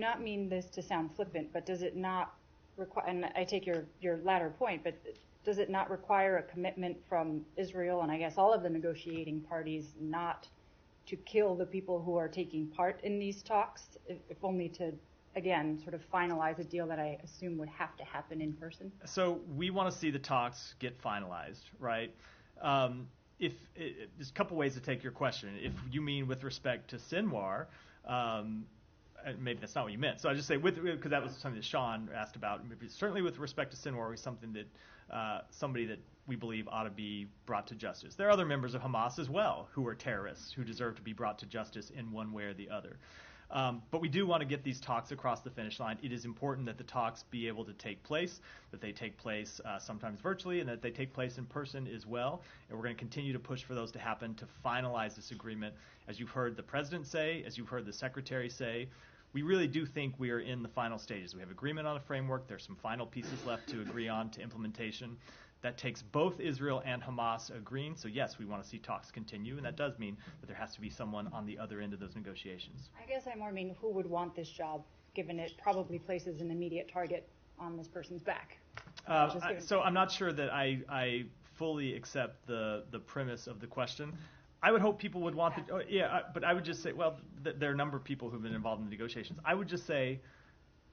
not mean this to sound flippant, but does it not require, and I take your latter point, but does it not require a commitment from Israel and I guess all of the negotiating parties not to kill the people who are taking part in these talks, if only to, again, sort of finalize a deal that I assume would have to happen in person? So we want to see the talks get finalized, right? There's a couple ways to take your question. If you mean with respect to Sinwar, maybe that's not what you meant. So I just say, because that was something that Sean asked about. Maybe certainly with respect to Sinwar, is something that somebody that we believe ought to be brought to justice. There are other members of Hamas as well who are terrorists who deserve to be brought to justice in one way or the other. But we do want to get these talks across the finish line. It is important that the talks be able to take place, that they take place sometimes virtually, and that they take place in person as well. And we're going to continue to push for those to happen to finalize this agreement. As you've heard the president say, as you've heard the secretary say, we really do think we are in the final stages. We have agreement on a framework. There's some final pieces left to agree on to implementation. That takes both Israel and Hamas agreeing. So, yes, we want to see talks continue, and that does mean that there has to be someone on the other end of those negotiations. I guess I more mean who would want this job, given it probably places an immediate target on this person's back. So I'm not sure that I fully accept the premise of the question. I would hope people would want but I would just say, well, there are a number of people who have been involved in the negotiations. I would just say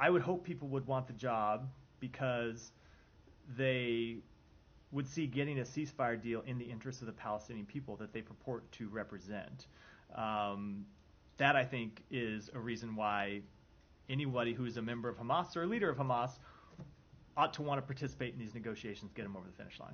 I would hope people would want the job because they would see getting a ceasefire deal in the interest of the Palestinian people that they purport to represent. That, I think, is a reason why anybody who is a member of Hamas or a leader of Hamas ought to want to participate in these negotiations, get them over the finish line.